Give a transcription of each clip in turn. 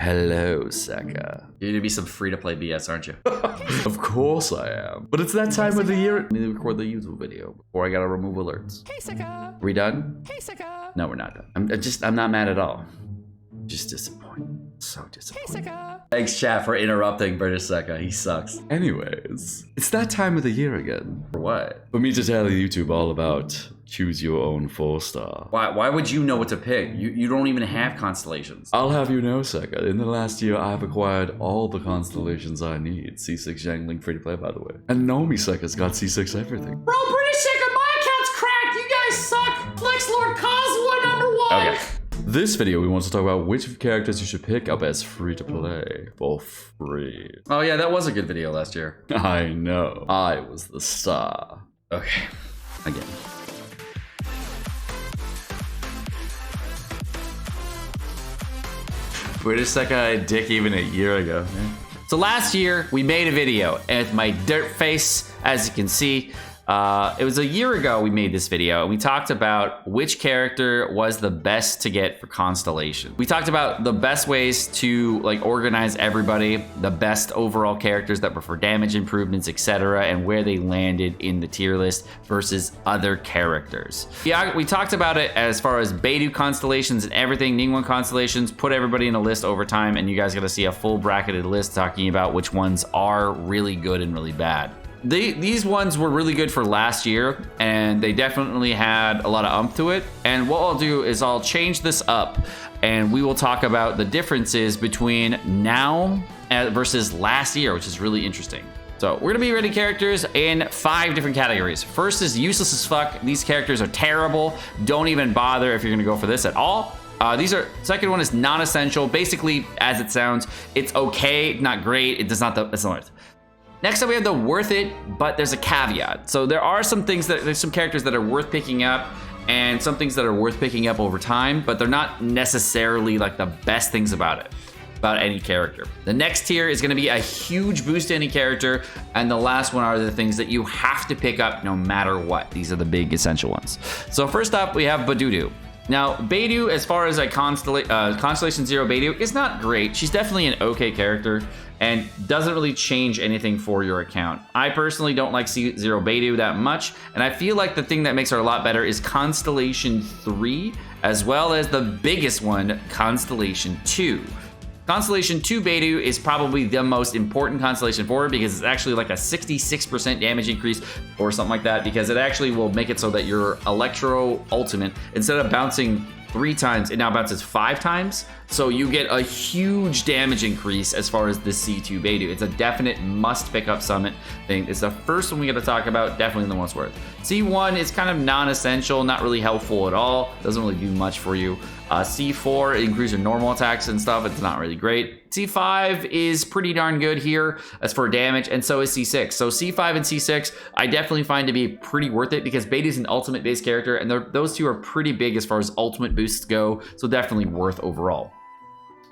Hello, Seka. You're gonna be some free-to-play BS, aren't you? Of course I am. But it's that time of the year. I need to record the YouTube video before I gotta remove alerts. Hey, Seka. Are we done? Hey, Seka. No, we're not done. I'm not mad at all. Just disappointed. So disappointed. Hey, Seka. Thanks, chat, for interrupting British Seka. He sucks. Anyways, it's that time of the year again. For what? For me to tell YouTube all about choose your own 4-star. Why would you know what to pick? You don't even have constellations. I'll have you know, Seka, in the last year I've acquired all the constellations I need. C6 Xiangling free to play, by the way. And Nomi Seka's got C6 everything. Bro, British Seka, my account's cracked. You guys suck. Flex Lord Kazuha #1. Okay. This video, we want to talk about which characters you should pick up as free to play for free. Oh yeah, that was a good video last year. I know. I was the star. Okay. Again. British Seka a dick even a year ago. So last year, we made a video, and my dirt face, as you can see, it was a year ago we made this video, and we talked about which character was the best to get for Constellation. We talked about the best ways to like organize everybody, the best overall characters that were for damage improvements, etc., and where they landed in the tier list versus other characters. Yeah, we talked about it as far as Beidou constellations and everything, Ningguang constellations, put everybody in a list over time, and you guys got to see a full bracketed list talking about which ones are really good and really bad. These ones were really good for last year, and they definitely had a lot of oomph to it. And what I'll do is I'll change this up, and we will talk about the differences between now versus last year, which is really interesting. So we're gonna be rating characters in 5 different categories. First is useless as fuck. These characters are terrible. Don't even bother if you're gonna go for this at all. Second one is non-essential. Basically, as it sounds, it's okay, not great. It's not worth. Next up, we have the worth it, but there's a caveat. So there's some characters that are worth picking up, and some things that are worth picking up over time, but they're not necessarily like the best things about any character. The next tier is gonna be a huge boost to any character, and the last one are the things that you have to pick up no matter what. These are the big essential ones. So first up, we have Beidou. Now, Beidou, as far as a Constellation Zero Beidou, is not great. She's definitely an okay character and doesn't really change anything for your account. I personally don't like Zero Beidou that much, and I feel like the thing that makes her a lot better is Constellation 3, as well as the biggest one, Constellation 2. Constellation 2 Beidou is probably the most important constellation for her because it's actually like a 66% damage increase or something like that, because it actually will make it so that your Electro Ultimate, instead of bouncing 3 times, it now bounces 5 times. So you get a huge damage increase as far as the C2 Beidou. It's a definite must pick up summit thing. It's the first one we gotta talk about, definitely the most worth. C1 is kind of non-essential, not really helpful at all. Doesn't really do much for you. C4 increases your normal attacks and stuff. It's not really great. C5 is pretty darn good here as for damage, and so is C6. So C5 and C6 I definitely find to be pretty worth it because Beidou's an ultimate based character, and those two are pretty big as far as ultimate boosts go, so definitely worth overall.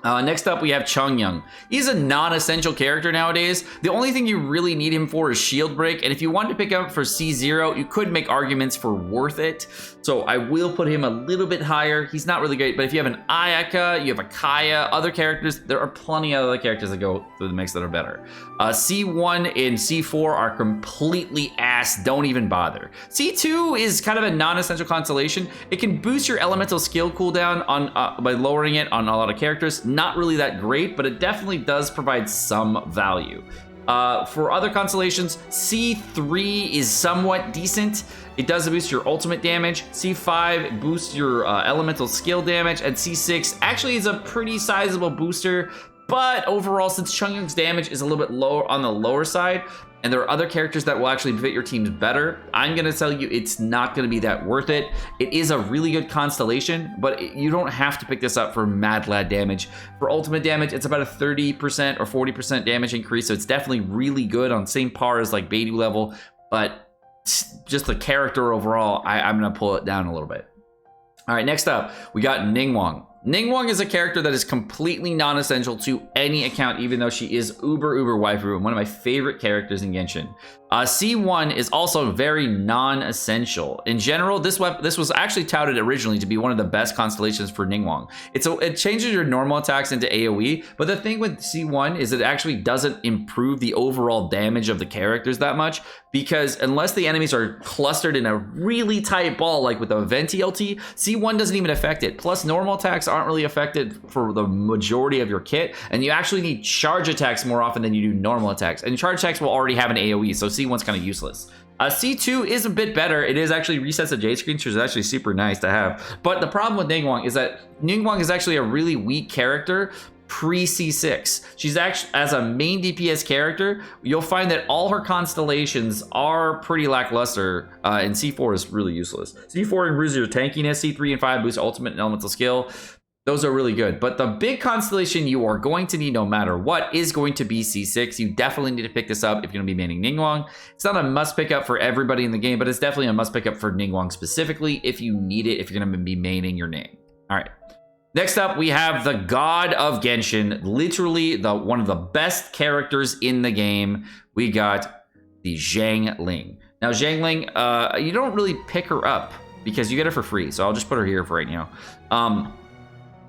Next up, we have Chongyun. He's a non-essential character nowadays. The only thing you really need him for is shield break, and if you wanted to pick up for C0, you could make arguments for worth it. So I will put him a little bit higher. He's not really great, but if you have an Ayaka, you have a Kaya, other characters, there are plenty of other characters that go through the mix that are better. C1 and C4 are completely ass, don't even bother. C2 is kind of a non-essential constellation. It can boost your elemental skill cooldown by lowering it on a lot of characters. Not really that great, but it definitely does provide some value. For other constellations, C3 is somewhat decent. It does boost your ultimate damage. C5 boosts your elemental skill damage, and C6 actually is a pretty sizable booster. But overall, since Chongyun's damage is a little bit lower on the lower side, and there are other characters that will actually fit your teams better, I'm gonna tell you it's not gonna be that worth it. It is a really good constellation, but you don't have to pick this up for mad lad damage. For ultimate damage, it's about a 30% or 40% damage increase, so it's definitely really good, on same par as like Beidou level, but just the character overall, I'm gonna pull it down a little bit. All right, next up, we got Ningguang. Ningguang is a character that is completely non-essential to any account, even though she is uber waifu and one of my favorite characters in Genshin. C1 is also very non-essential. In general, this was actually touted originally to be one of the best constellations for Ningguang. It changes your normal attacks into AoE, but the thing with C1 is it actually doesn't improve the overall damage of the characters that much, because unless the enemies are clustered in a really tight ball, like with a Venti LT, C1 doesn't even affect it. Plus, normal attacks aren't really affected for the majority of your kit, and you actually need charge attacks more often than you do normal attacks. And charge attacks will already have an AoE, so C1's kind of useless. C2 is a bit better. It is actually resets the J screen, which is actually super nice to have. But the problem with Ningguang is that Ningguang is actually a really weak character pre-C6. She's actually, as a main DPS character, you'll find that all her constellations are pretty lackluster, and C4 is really useless. C4 improves your tankiness, C3 and 5 boost ultimate and elemental skill. Those are really good, but the big constellation you are going to need no matter what is going to be C6. You definitely need to pick this up if you're going to be maining Ningguang. It's not a must pick up for everybody in the game, but it's definitely a must pick up for Ningguang specifically if you need it, if you're going to be maining your name. All right. Next up, we have the God of Genshin, literally one of the best characters in the game. We got the Xiangling. Now, Xiangling, you don't really pick her up because you get her for free, so I'll just put her here for right now.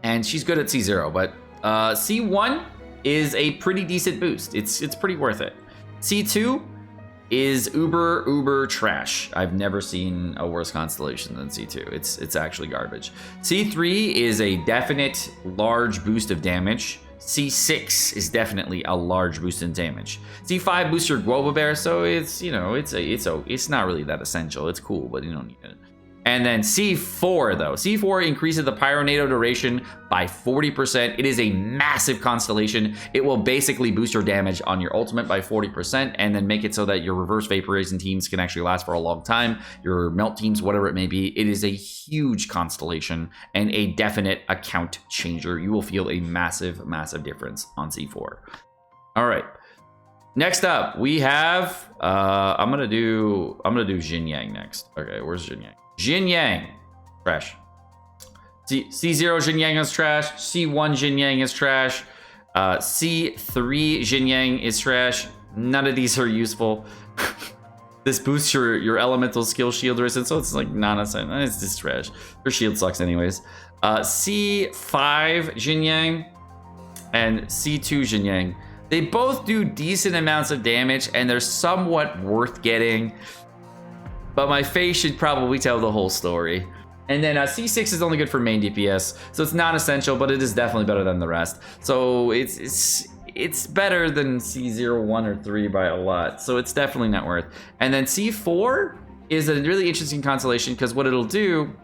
And she's good at C0, but C1 is a pretty decent boost. It's pretty worth it. C2 is uber trash. I've never seen a worse constellation than C2. It's actually garbage. C3 is a definite large boost of damage. C6 is definitely a large boost in damage. C5 boosts your Guoba Bear, so it's, you know, it's not really that essential. It's cool, but you don't need it. And then C4 though. C4 increases the Pyronado duration by 40%. It is a massive constellation. It will basically boost your damage on your ultimate by 40% and then make it so that your reverse vaporizing teams can actually last for a long time. Your melt teams, whatever it may be. It is a huge constellation and a definite account changer. You will feel a massive difference on C4. All right. Next up, we have I'm gonna do Xinyan next. Okay, where's Xinyan? Xinyan, trash. C0 Xinyan is trash. C1 Xinyan is trash. C3 Xinyan is trash. None of these are useful. This boosts your elemental skill shield resistance, so it's like non-essential. It's just trash. Her shield sucks anyways. C5 Xinyan and C2 Xinyan. They both do decent amounts of damage and they're somewhat worth getting. But my face should probably tell the whole story. And then C6 is only good for main DPS, so it's not essential, but it is definitely better than the rest. So it's better than C0, 1, or 3 by a lot. So it's definitely not worth. And then C4 is a really interesting constellation because what it'll do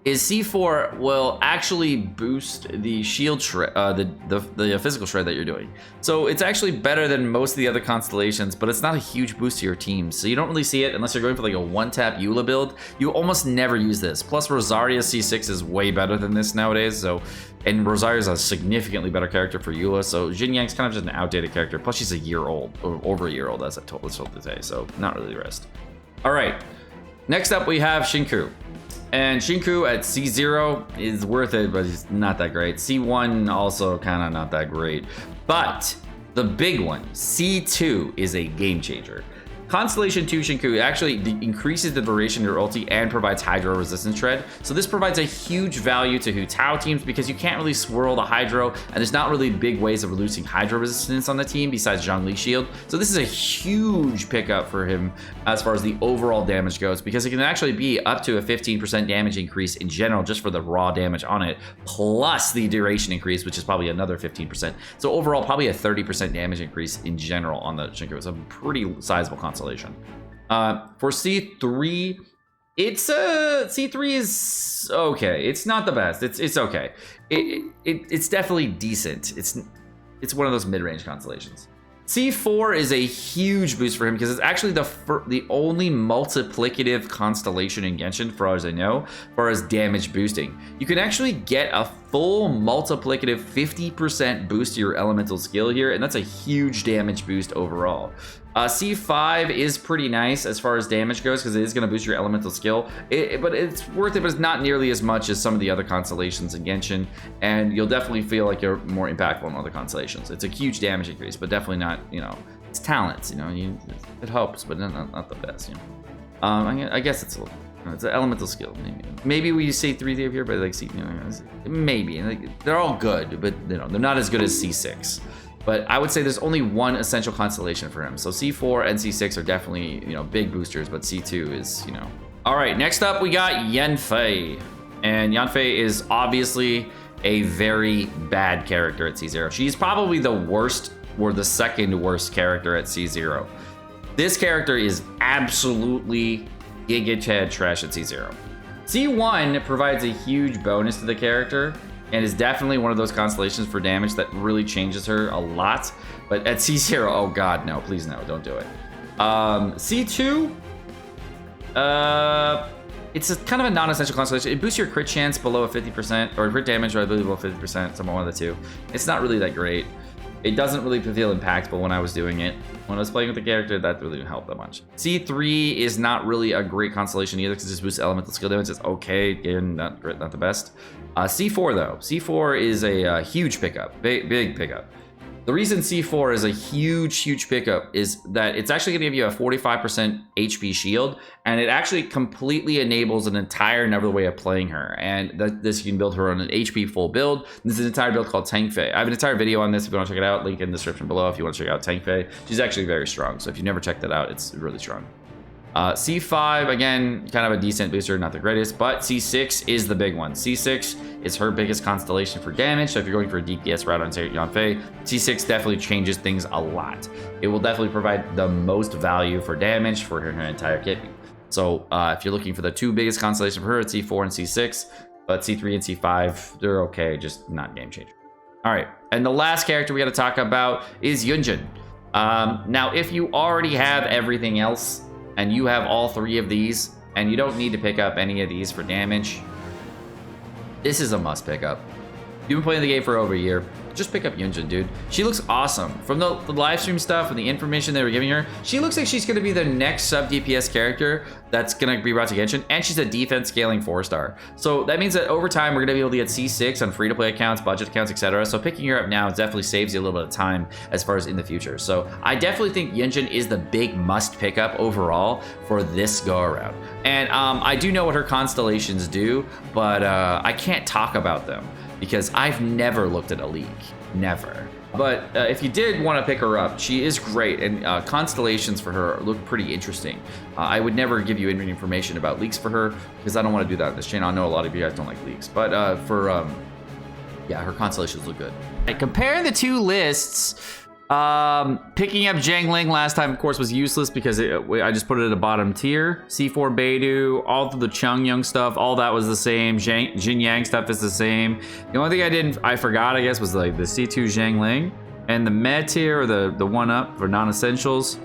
is C4 will actually boost the shield shred, the physical shred that you're doing. So it's actually better than most of the other constellations, but it's not a huge boost to your team. So you don't really see it unless you're going for like a one-tap Eula build. You almost never use this. Plus Rosaria C6 is way better than this nowadays. So, and Rosaria is a significantly better character for Eula. So Xinyan's kind of just an outdated character. Plus she's a year old, or over a year old, as I told today. So not really the rest. All right. Next up we have Xinqiu. And Xinqiu at C0 is worth it, but it's not that great. C1 also kind of not that great. But the big one, C2, is a game changer. Constellation 2 Xinqiu actually increases the duration of your ulti and provides Hydro resistance shred. So this provides a huge value to Hu Tao teams because you can't really swirl the Hydro, and there's not really big ways of reducing Hydro resistance on the team besides Zhongli Shield. So this is a huge pickup for him as far as the overall damage goes, because it can actually be up to a 15% damage increase in general just for the raw damage on it, plus the duration increase, which is probably another 15%. So overall, probably a 30% damage increase in general on the Xinqiu. It's a pretty sizable constellation. For C3, C3 is okay. It's not the best. It's okay. It's definitely decent. It's one of those mid-range constellations. C4 is a huge boost for him because it's actually the only multiplicative constellation in Genshin, for as I know, as far as damage boosting. You can actually get a full multiplicative 50% boost to your elemental skill here, and that's a huge damage boost overall. C5 is pretty nice as far as damage goes because it is going to boost your elemental skill. But it's worth it, but it's not nearly as much as some of the other constellations in Genshin. And you'll definitely feel like you're more impactful in other constellations. It's a huge damage increase, but definitely not, you know, it's talents, you know, it helps, but not the best, you know. I guess it's an elemental skill. Maybe we say 3 up here, but like, you know, maybe. Like, they're all good, but you know, they're not as good as C6. But I would say there's only one essential constellation for him. So C4 and C6 are definitely, you know, big boosters, but C2 is, you know. All right, next up we got Yanfei. And Yanfei is obviously a very bad character at C0. She's probably the worst or the second worst character at C0. This character is absolutely giga trash at C0. C1 provides a huge bonus to the character, and is definitely one of those constellations for damage that really changes her a lot. But at C0, oh god, no, please no, don't do it. C2, it's a kind of a non-essential constellation. It boosts your crit chance below a 50%, or crit damage, I believe, below 50%, somewhere one of the two. It's not really that great. It doesn't really feel impactful when I was doing it. When I was playing with the character, that really didn't help that much. C3 is not really a great constellation either because it just boosts elemental skill damage. It's okay, again, not great, not the best. C4 though, C4 is a huge pickup, big pickup. The reason C4 is a huge pickup is that it's actually gonna give you a 45% HP shield, and it actually completely enables an entire another way of playing her. And this, you can build her on an HP full build. This is an entire build called Tangfei. I have an entire video on this if you wanna check it out, link in the description below if you wanna check out Tangfei. She's actually very strong, so if you never checked that out, it's really strong. C5, again, kind of a decent booster, not the greatest, but C6 is the big one. C6 is her biggest constellation for damage, so if you're going for a DPS route on Yanfei, C6 definitely changes things a lot. It will definitely provide the most value for damage for her entire kit. So if you're looking for the two biggest constellations for her, it's C4 and C6, but C3 and C5, they're okay, just not game changer. All right, and the last character we gotta talk about is Yunjin. Now, if you already have everything else, and you have all 3 of these, and you don't need to pick up any of these for damage, this is a must pick up. You've been playing the game for over a year, just pick up Yunjin, dude. She looks awesome. From the live stream stuff and the information they were giving her, she looks like she's gonna be the next sub DPS character that's gonna be brought to Genshin, and she's a defense scaling 4-star. So that means that over time, we're gonna be able to get C6 on free-to-play accounts, budget accounts, etc. So picking her up now definitely saves you a little bit of time as far as in the future. So I definitely think Yunjin is the big must pick up overall for this go around. And I do know what her constellations do, but I can't talk about them, because I've never looked at a leak, never. But if you did want to pick her up, she is great, and constellations for her look pretty interesting. I would never give you any information about leaks for her, because I don't want to do that on this channel. I know a lot of you guys don't like leaks, but yeah, her constellations look good. Comparing the two lists, picking up Xiangling last time, of course, was useless because I just put it at a bottom tier. C4 Beidou, all through the Chongyun stuff, all that was the same. Xinyan stuff is the same. The only thing I forgot, I guess, was like the C2 Xiangling and the med tier, or the one up for non-essentials.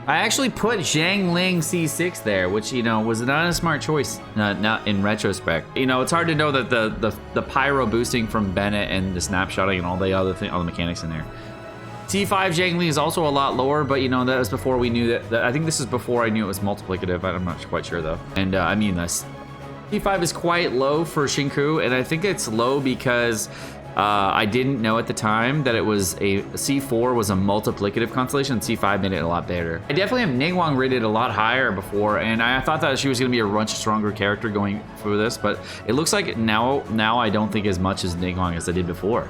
I actually put Xiangling C6 there, which, you know, was not a smart choice, not in retrospect. You know, it's hard to know that the pyro boosting from Bennett and the snapshotting and all the other all the mechanics in there. C5 Xiangling is also a lot lower, but you know, that was before we knew that. I think this is before I knew it was multiplicative. I'm not quite sure though. And I mean, this C5 is quite low for Xinqiu, and I think it's low because I didn't know at the time that it was C4 was a multiplicative constellation, and C5 made it a lot better. I definitely have Ningguang rated a lot higher before, and I thought that she was going to be a much stronger character going through this, but it looks like now I don't think as much as Ningguang as I did before.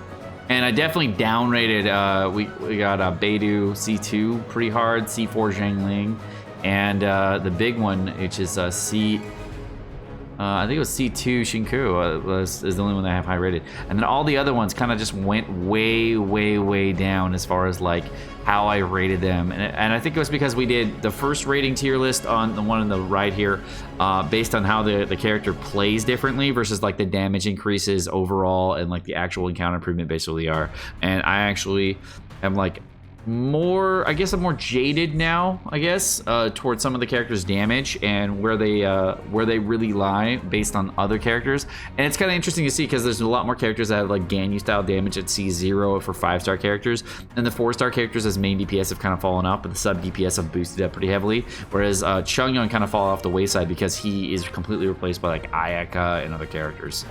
And I definitely downrated, we got Beidou C2 pretty hard, C4 Xiangling, and the big one, which is I think it was C2 Xinqiu is the only one that I have high rated. And then all the other ones kind of just went way down as far as like how I rated them. And I think it was because we did the first rating tier list on the one on the right here, based on how the character plays differently versus like the damage increases overall and like the actual encounter improvement basically are. And I actually am like more, I guess I'm more jaded now, I guess, towards some of the characters' damage and where they really lie based on other characters. And it's kind of interesting to see because there's a lot more characters that have like Ganyu style damage at C0 for 5-star characters, and the 4-star characters as main DPS have kind of fallen up, but the sub DPS have boosted up pretty heavily. Whereas Chongyun kind of fall off the wayside because he is completely replaced by like Ayaka and other characters.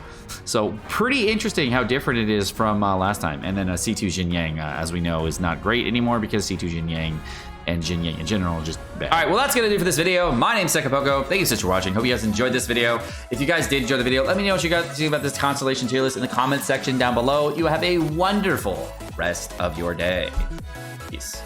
So pretty interesting how different it is from last time. And then C2 Xinyan, as we know, is not great anymore because C2 Xinyan and Xinyan in general are just bad. All right, well, that's gonna do it for this video. My name's Sekapoko. Thank you so much for watching. Hope you guys enjoyed this video. If you guys did enjoy the video, let me know what you guys think about this Constellation tier list in the comments section down below. You have a wonderful rest of your day. Peace.